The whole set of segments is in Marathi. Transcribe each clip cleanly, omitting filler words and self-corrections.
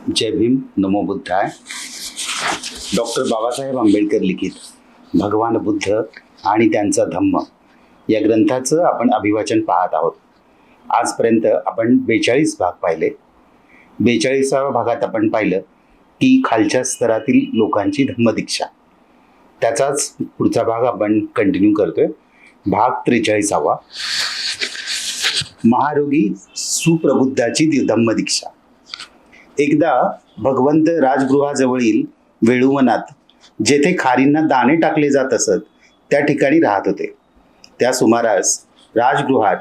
जय भीम, नमो बुद्धाय. डॉक्टर बाबासाहेब आंबेडकर लिखित भगवान बुद्ध आणि त्यांचा धम्म या ग्रंथाचं आपण अभिवाचन पाहत आहोत. आजपर्यंत आपण 42 भाग पाहिले. 42व्या भागात आपण पाहिलं की खालच्या स्तरातील लोकांची धम्मदीक्षा. त्याचाच पुढचा भाग आपण कंटिन्यू करतोय. भाग 43वा, महारोगी सुप्रबुद्धाची धम्मदीक्षा. एकदा भगवंत राजगृहाजवळील वेळुवनात, जेथे खारींना दाणे टाकले जात असत, त्या ठिकाणी राहत होते. त्या सुमारास राजगृहात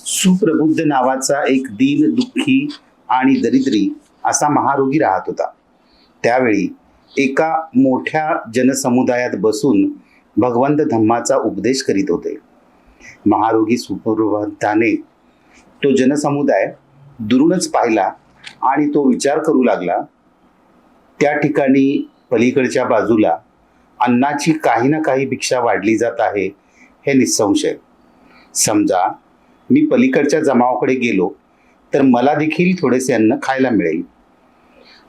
सुप्रबुद्ध नावाचा एक दीन, दुःखी आणि दरिद्री असा महारोगी राहत होता. त्यावेळी एका मोठ्या जनसमुदायात बसून भगवंत धम्माचा उपदेश करीत होते. महारोगी सुप्रबुद्धाने तो जनसमुदाय दुरूनच पाहिला आणि तो विचार करू लागला, त्या ठिकाणी पलीकडच्या बाजूला अन्नाची काही ना काही भिक्षा वाढली जात आहे हे निस्संशय. समजा मी पलीकडच्या जमावाकडे गेलो तर मला देखील थोडेसे अन्न खायला मिळेल.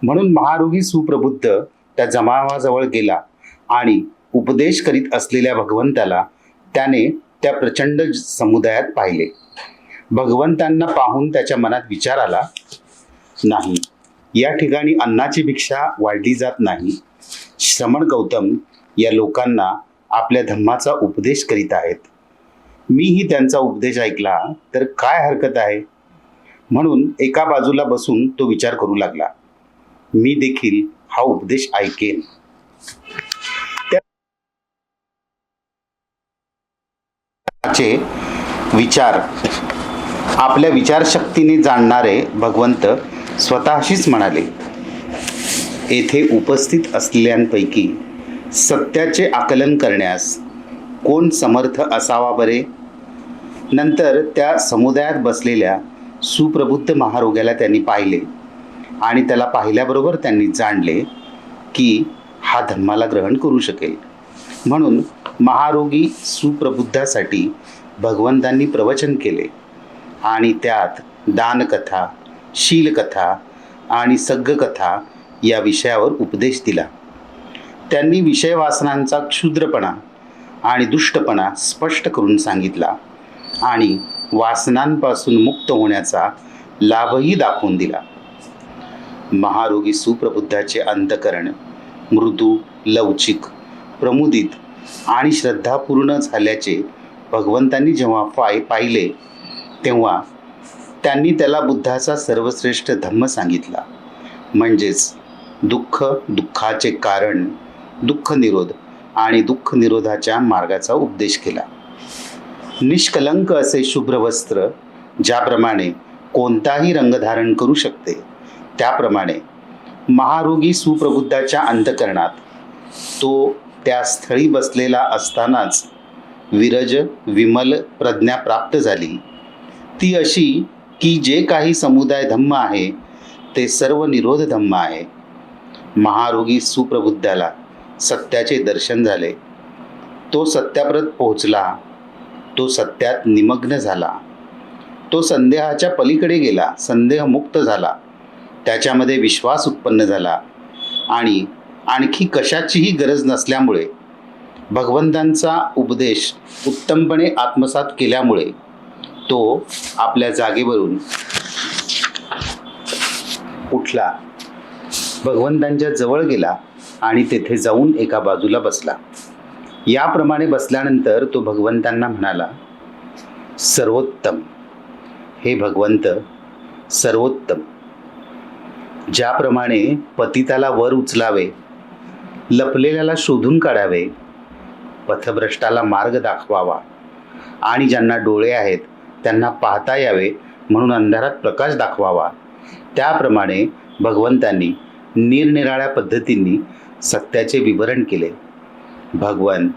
म्हणून महारोगी सुप्रबुद्ध त्या जमावाजवळ गेला आणि उपदेश करीत असलेल्या भगवंताला त्याने त्या प्रचंड समुदायात पाहिले. भगवंतांना पाहून त्याच्या मनात विचार आला, नाही, या ठिकाणी अन्नाची भिक्षा वाढली जात नाही. श्रमण गौतम या लोकांना आपल्या धम्माचा उपदेश करीत आहेत. मीही त्यांचा उपदेश ऐकला तर काय हरकत आहे. म्हणून एका बाजूला बसून तो विचार करू लागला, मी देखील हा उपदेश ऐकेन. त्याचे विचार आपल्या विचारशक्तीने जाणणारे भगवंत स्वतःशीच म्हणाले, येथे उपस्थित असलेल्यांपैकी सत्याचे आकलन करण्यास कोण समर्थ असावा बरे. नंतर त्या समुदायात बसलेल्या सुप्रबुद्ध महारोग्याला त्यांनी पाहिले आणि त्याला पाहिल्याबरोबर त्यांनी जाणले की हा धम्माला ग्रहण करू शकेल. म्हणून महारोगी सुप्रबुद्धासाठी भगवंतांनी प्रवचन केले आणि त्यात दानकथा, शीलकथा आणि सग्गकथा या विषयावर उपदेश दिला. त्यांनी विषय वासनांचा क्षुद्रपणा आणि दुष्टपणा स्पष्ट करून सांगितला आणि वासनांपासून मुक्त होण्याचा लाभही दाखवून दिला. महारोगी सुप्रबुद्धाचे अंतकरण मृदू, लवचिक, प्रमुदित आणि श्रद्धापूर्ण झाल्याचे भगवंतांनी जेव्हा पाहिले तेव्हा त्यांनी त्याला बुद्धाचा सर्वश्रेष्ठ धम्म सांगितला. म्हणजेच दुःख, दुःखाचे कारण, दुःख निरोध आणि दुःख निरोधाच्या मार्गाचा उपदेश केला. निष्कलंक असे शुभ्र वस्त्र ज्याप्रमाणे कोणताही रंग धारण करू शकते, त्याप्रमाणे महारोगी सुप्रबुद्धाच्या अंतकरणात तो त्या स्थळी बसलेला असतानाच विरज, विमल प्रज्ञा प्राप्त झाली. ती अशी की जे काही समुदाय धम्म आहे ते सर्व निरोध धम्म आहे. महारोगी सुप्रबुद्धाला सत्याचे दर्शन झाले. तो सत्याप्रत पोहोचला. तो सत्यात निमग्न झाला. तो संदेहाच्या पलीकडे गेला, संदेहमुक्त झाला. त्याच्यामध्ये विश्वास उत्पन्न झाला आणि आणखी कशाचीही गरज नसल्यामुळे भगवंतांचा उपदेश उत्तमपणे आत्मसात केल्यामुळे तो आपल्या जागेवरून उठला, भगवंतांच्या जवळ गेला आणि तेथे जाऊन एका बाजूला बसला. याप्रमाणे बसल्यानंतर तो भगवंतांना म्हणाला, सर्वोत्तम, हे भगवंत सर्वोत्तम, ज्याप्रमाणे पतिताला वर उचलावे, लपलेल्याला शोधून काढावे, पथभ्रष्टाला मार्ग दाखवावा आणि ज्यांना डोळे आहेत त्यांना पाहता यावे म्हणून अंधारात प्रकाश दाखवावा, त्याप्रमाणे भगवंतांनी निरनिराळ्या पद्धतींनी सत्याचे विवरण केले. भगवान,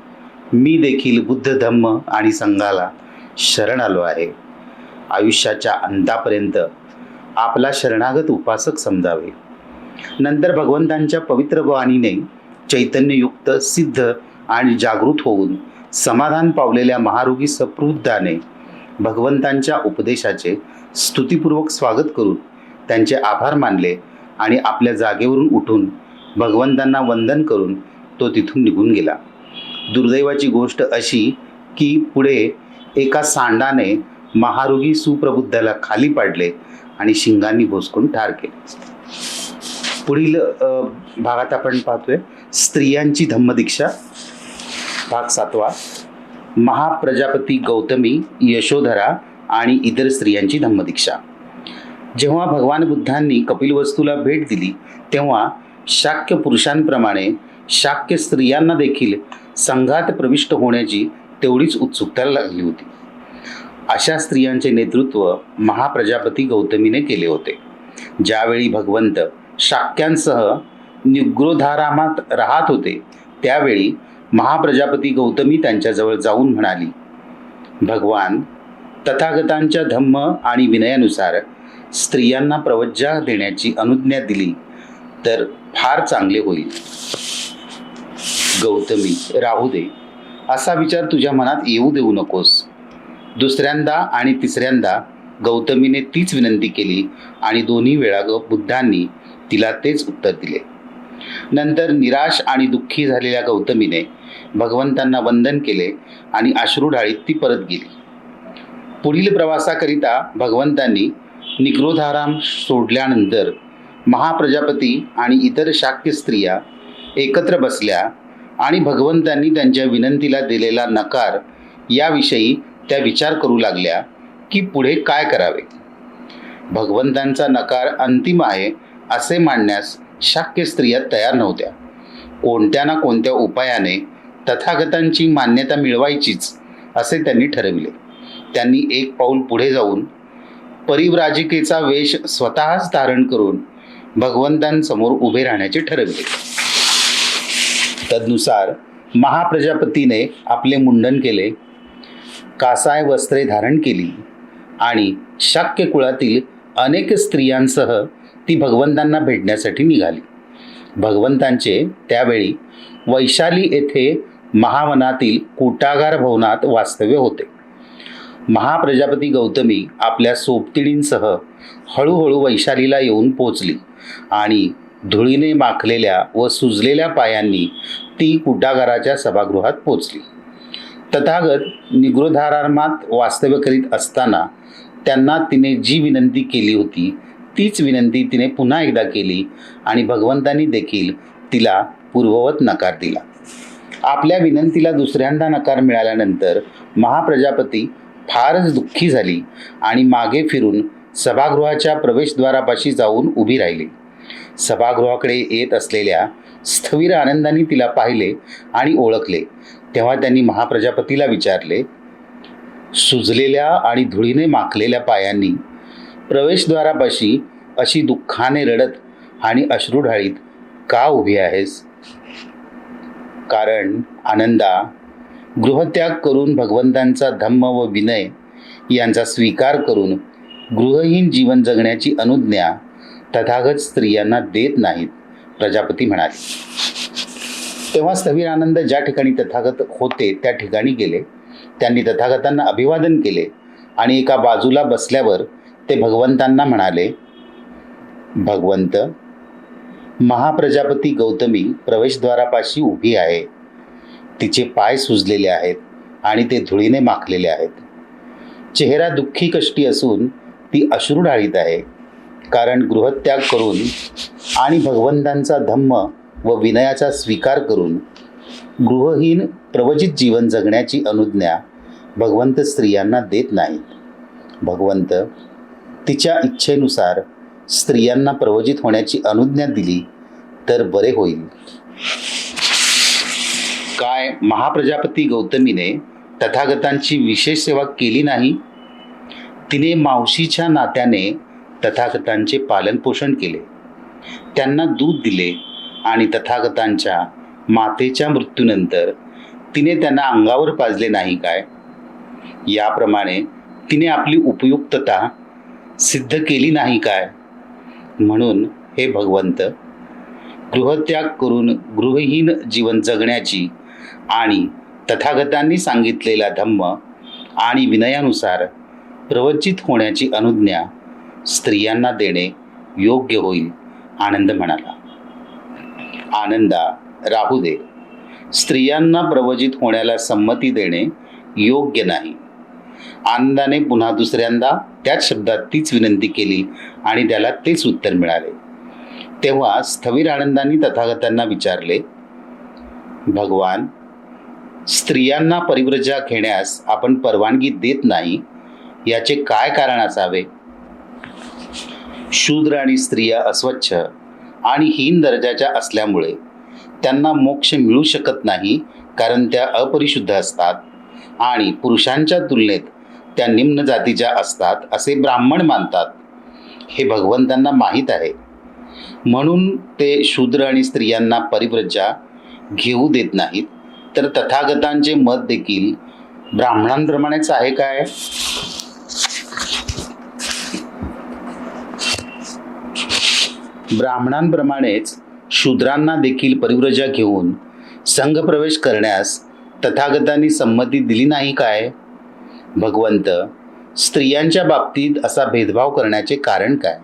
मी देखील बुद्ध धम्म आणि संघाला शरण आलो आहे. आयुष्याच्या अंतापर्यंत आपला शरणागत उपासक समजावे. नंतर भगवंतांच्या पवित्र वाणीने चैतन्ययुक्त, सिद्ध आणि जागृत होऊन समाधान पावलेल्या महारोगी सप्रबुद्धाने भगवंतांच्या उपदेशाचे स्तुतीपूर्वक स्वागत करून त्यांचे आभार मानले आणि आपल्या जागेवरून उठून भगवंतांना वंदन करून तो तिथून निघून गेला. दुर्दैवाची गोष्ट अशी की पुढे एका सांडाने महारोगी सुप्रबुद्धाला खाली पाडले आणि शिंगांनी भोसकून ठार केले. पुढील भागात आपण पाहतोय स्त्रियांची धम्मदीक्षा, भाग 7. महाप्रजापती गौतमी, यशोधरा आणि इतर स्त्रियांची धम्मदीक्षा. जेव्हा भगवान बुद्धांनी कपिलवस्तूला भेट दिली तेव्हा शाक्य पुरुषांप्रमाणे शाक्य स्त्रियांना देखील संघात प्रविष्ट होण्याची तेवढीच उत्सुकता लागली होती. अशा स्त्रियांचे नेतृत्व महाप्रजापती गौतमीने केले होते. ज्यावेळी भगवंत शाक्यांसह निग्रोधारामात राहत होते त्यावेळी महाप्रजापती गौतमी त्यांच्याजवळ जाऊन म्हणाली, भगवान, तथागतांच्या धम्म आणि विनयानुसार स्त्रियांना प्रवज्जा देण्याची अनुज्ञा दिली तर फार चांगले होईल. गौतमी, राहू दे, असा विचार तुझ्या मनात येऊ देऊ नकोस. दुसऱ्यांदा आणि तिसऱ्यांदा गौतमीने तीच विनंती केली आणि दोन्ही वेळा बुद्धांनी तिला तेच उत्तर दिले. नंतर निराश आणि दुःखी झालेल्या गौतमीने भगवंतांना वंदन केले आणि अश्रू ढाळीत ती परत गेली. पुढील प्रवासाकरिता भगवंतांनी निग्रोधाराम सोडल्यानंतर महाप्रजापती आणि इतर शाक्य स्त्रिया एकत्र बसल्या आणि भगवंतांनी त्यांच्या विनंतीला दिलेला नकार याविषयी त्या विचार करू लागल्या की पुढे काय करावे. भगवंतांचा नकार अंतिम आहे असे मानण्यास शाक्य स्त्रिया तयार नव्हत्या. कोणत्या ना कोणत्या उपायाने तथागतांची मान्यता मिळवायचीच असे त्यांनी ठरविले. त्यांनी एक पाऊल पुढे जाऊन परिव्राजिकेचा वेश स्वतःच धारण करून भगवंतांसमोर उभे राहण्याचे ठरविले. तदनुसार महाप्रजापतीने आपले मुंडन केले, कासाय वस्त्रे धारण केली आणि शाक्य कुळातील अनेक स्त्रियांसह ती भगवंतांना भेटण्यासाठी निघाली. भगवंतांचे त्यावेळी वैशाली येथे महावनातील कुटागार भवनात वास्तव्य होते. महाप्रजापती गौतमी आपल्या सोबतिणींसह हळूहळू वैशालीला येऊन पोचली आणि धुळीने माखलेल्या व सुजलेल्या पायांनी ती कुटागाराच्या सभागृहात पोचली. तथागत निग्रोधारामात वास्तव्य करीत असताना त्यांना तिने जी विनंती केली होती तीच विनंती तिने पुन्हा एकदा केली आणि भगवंतांनी देखील तिला पूर्ववत नकार दिला. आपल्या विनंतीला दुसऱ्यांदा नकार मिळाल्यानंतर महाप्रजापती फारच दुःखी झाली आणि मागे फिरून सभागृहाच्या प्रवेशद्वारापाशी जाऊन उभी राहिली. सभागृहाकडे येत असलेल्या स्थविर आनंदाने तिला पाहिले आणि ओळखले तेव्हा त्यांनी महाप्रजापतीला विचारले, सुजलेल्या आणि धुळीने माखलेल्या पायांनी प्रवेशद्वारापाशी अशी दुःखाने रडत आणि अश्रू ढाळीत का उभी आहेस? कारण आनंदा, गृहत्याग करून भगवंतांचा धम्म व विनय यांचा स्वीकार करून गृहहीन जीवन जगण्याची अनुज्ञा तथागत स्त्रियांना देत नाहीत, प्रजापती म्हणाले. तेव्हा स्थविर आनंद ज्या ठिकाणी तथागत होते त्या ठिकाणी गेले. त्यांनी तथागतांना अभिवादन केले आणि एका बाजूला बसल्यावर ते भगवंतांना म्हणाले, भगवंत, महाप्रजापती गौतमी प्रवेशद्वारापाशी उभी आहे. तिचे पाय सुजलेले आहेत आणि ते धुळीने माखलेले आहेत. चेहरा दुःखी कष्टी असून ती अश्रू ढाळीत आहे. कारण गृहत्याग करून आणि भगवंतांचा धम्म व विनयाचा स्वीकार करून गृहहीन प्रवचित जीवन जगण्याची अनुज्ञा भगवंत स्त्रियांना देत नाहीत. भगवंत, तिच्या इच्छेनुसार स्त्रियांना प्रवचित होण्याची अनुज्ञा दिली तर बरे होईल. काय महाप्रजापती गौतमीने तथागतांची विशेष सेवा केली नाही? तिने मावशीच्या नात्याने तथागतांचे पालनपोषण केले, त्यांना दूध दिले आणि तथागतांच्या मातेच्या मृत्यूनंतर तिने त्यांना अंगावर पाजले नाही काय? याप्रमाणे तिने आपली उपयुक्तता सिद्ध केली नाही काय? म्हणून हे भगवंत, गृहत्याग करून गृहहीन जीवन जगण्याची आणि तथागतांनी सांगितलेला धम्म आणि विनयानुसार प्रवचित होण्याची अनुज्ञा स्त्रियांना देणे योग्य होईल आनंद म्हणाला, आनंदा, राहू दे. स्त्रियांना प्रवचित होण्याला संमती देणे योग्य नाही. आनंदाने पुन्हा दुसऱ्यांदा त्याच शब्दात तीच विनंती केली आणि त्याला तेच उत्तर मिळाले. तेव्हा स्थविर आनंदांनी तथागतांना विचारले, भगवान, स्त्रियांना परिव्रजा घेण्यास आपण परवानगी देत नाही, याचे काय कारण असावे? शूद्र आणि स्त्रिया अस्वच्छ आणि हीन दर्जाच्या असल्यामुळे त्यांना मोक्ष मिळू शकत नाही, कारण त्या अपरिशुद्ध असतात आणि पुरुषांच्या तुलनेत त्या निम्न जातीच्या असतात असे ब्राह्मण मानतात. हे भगवंतांना माहीत आहे. म्हणून ते शूद्र आणि स्त्रियांना परिव्रजा घेऊ देत नाहीत. तर तथागतांचे मत देखील ब्राह्मणांप्रमाणेच आहे काय? ब्राह्मणांप्रमाणेच शूद्रांना देखील परिव्रजा घेऊन संघप्रवेश करण्यास तथागतांनी संमती दिली नाही काय? भगवंत, स्त्रियांच्या बाबतीत असा भेदभाव करण्याचे कारण काय?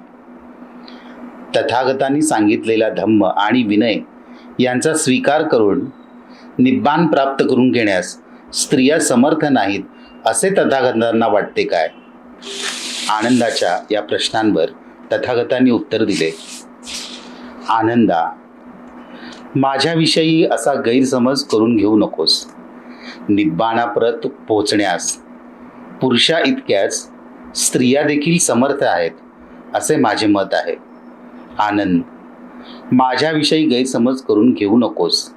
तथागतांनी सांगितलेला धम्म आणि विनय यांचा स्वीकार करून निब्बाण प्राप्त करून घेण्यास स्त्रिया समर्थ नाहीत असे तथागतांना वाटते काय? आनंदाच्या या प्रश्नांवर तथागतांनी उत्तर दिले, आनंदा, माझ्याविषयी असा गैरसमज करून घेऊ नकोस. निब्बाणाप्रत पोहोचण्यास पुरुषा इतक्याच स्त्रिया देखील समर्थ आहेत असे माझे मत आहे. आनंद, माझ्याविषयी गैरसमज करून घेऊ नकोस.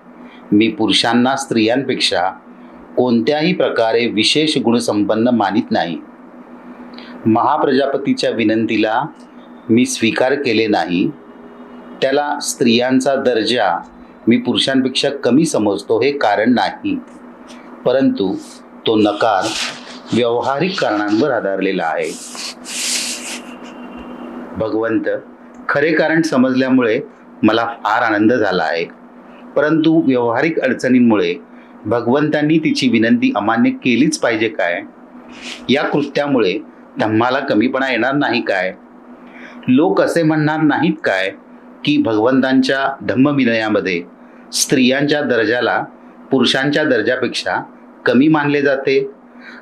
मी पुरुषांना स्त्रियांपेक्षा कोणत्याही प्रकारे विशेष गुणसंपन्न मानित नाही. महाप्रजापतीच्या विनंतीला मी स्वीकार केले नाही. त्याला स्त्रियांचा दर्जा मी पुरुषांपेक्षा कमी समजतो हे कारण नाही, परंतु तो नकार व्यावहारिक कारणांवर आधारलेला आहे. भगवंत, खरे कारण समजल्यामुळे मला फार आनंद झाला आहे, परंतु व्यावहारिक अडचणींमुळे भगवंतांनी तिची विनंती अमान्य केलीच पाहिजे काय? या कृत्यामुळे धम्माला कमीपणा येणार नाही काय? लोक असे म्हणणार नाहीत काय की भगवंतांच्या धम्मविनयामध्ये स्त्रियांच्या दर्जाला पुरुषांच्या दर्जापेक्षा कमी मानले जाते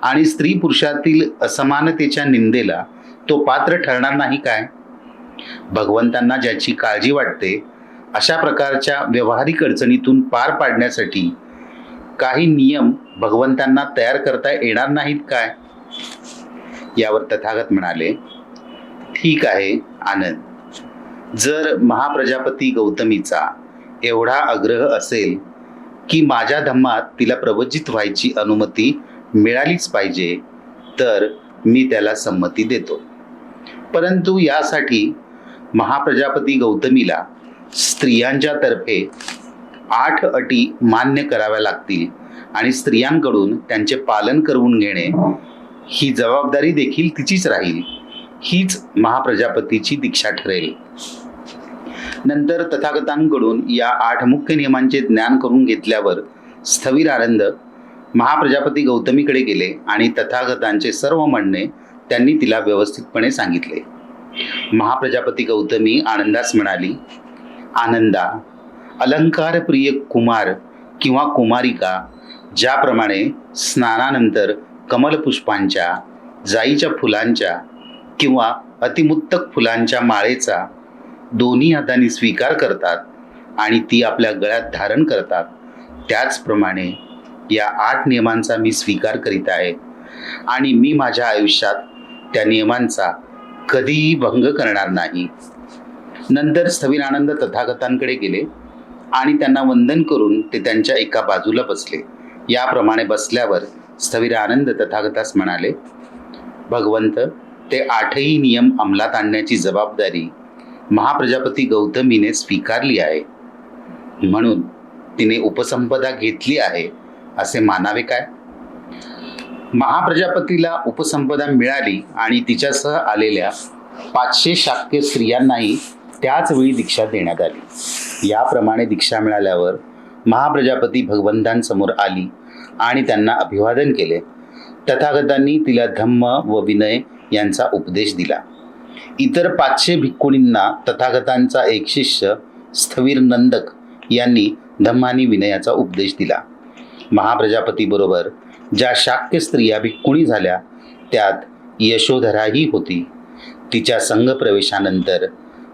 आणि स्त्री पुरुषातील असमानतेच्या निंदेला तो पात्र ठरणार नाही काय? भगवंतांना ज्याची काळजी वाटते अशा प्रकारच्या व्यावहारिक अडचणीतून पार पाडण्यासाठी काही नियम भगवंतांना तयार करता येणार नाहीत काय? यावर तथागत म्हणाले, ठीक आहे आनंद, जर महाप्रजापती गौतमीचा एवढा आग्रह असेल की माझ्या धम्मात तिला प्रवचित व्हायची अनुमती मिळालीच पाहिजे, तर मी त्याला संमती देतो. परंतु यासाठी महाप्रजापती गौतमीला स्त्रियांच्या तर्फे 8 अटी मान्य कराव्या लागतील आणि स्त्रियांकडून त्यांचे पालन करून घेणे ही जबाबदारी देखील तिचीच राहील. हीच महाप्रजापतीची दीक्षा ठरेल. नंतर तथागतांकडून या 8 मुख्य नियमांचे ज्ञान करून घेतल्यावर स्थविर आनंद महाप्रजापती गौतमीकडे गेले आणि तथागतांचे सर्व म्हणणे त्यांनी तिला व्यवस्थितपणे सांगितले. महाप्रजापती गौतमी आनंदास म्हणाली, आनंदा, अलंकारप्रिय कुमार किंवा कुमारिका ज्याप्रमाणे स्नानानंतर कमलपुष्पांच्या, जाईच्या फुलांच्या किंवा अतिमुत्तक फुलांच्या माळेचा दोन्ही हातांनी स्वीकार करतात आणि ती आपल्या गळ्यात धारण करतात, त्याचप्रमाणे या 8 नियमांचा मी स्वीकार करीत आहे आणि मी माझ्या आयुष्यात त्या नियमांचा कधीही भंग करणार नाही. नंतर स्थविर आनंद तथागतांकडे गेले आणि त्यांना वंदन करून ते त्यांच्या एका बाजूला बसले. याप्रमाणे बसल्यावर स्थविर आनंद तथागतास म्हणाले, भगवंत, ते 8ही नियम अंमलात आणण्याची जबाबदारी महाप्रजापती गौतमीने स्वीकारली आहे, म्हणून तिने उपसंपदा घेतली आहे असे मानावे काय? महाप्रजापतीला उपसंपदा मिळाली आणि तिच्यासह आलेल्या 500 शाक्य स्त्रियांनाही त्याच वेळी दीक्षा देण्यात आली. याप्रमाणे दीक्षा मिळाल्यावर महाप्रजापती भगवंतांसमोर आली आणि त्यांना अभिवादन केले. तथागतांनी तिला धम्म व विनय यांचा उपदेश दिला. इतर 500 भिक्खुणींना तथागतांचा एक शिष्य स्थविर नंदक यांनी धम्म आणि विनयाचा उपदेश दिला. महाप्रजापतीबरोबर ज्या शाक्य स्त्रिया भिक्खुणी झाल्या त्यात यशोधराही होती. तिच्या संघप्रवेशानंतर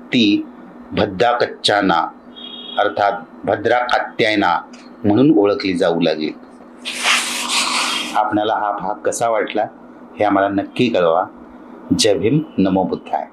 ती भद्राकच्चाना अर्थात भद्रा कात्यायना म्हणून ओळखली जाऊ लागली. आपणाला हा भाग कसा वाटला हे आम्हाला नक्की कळवा. जय भीम, नमो बुद्धाय.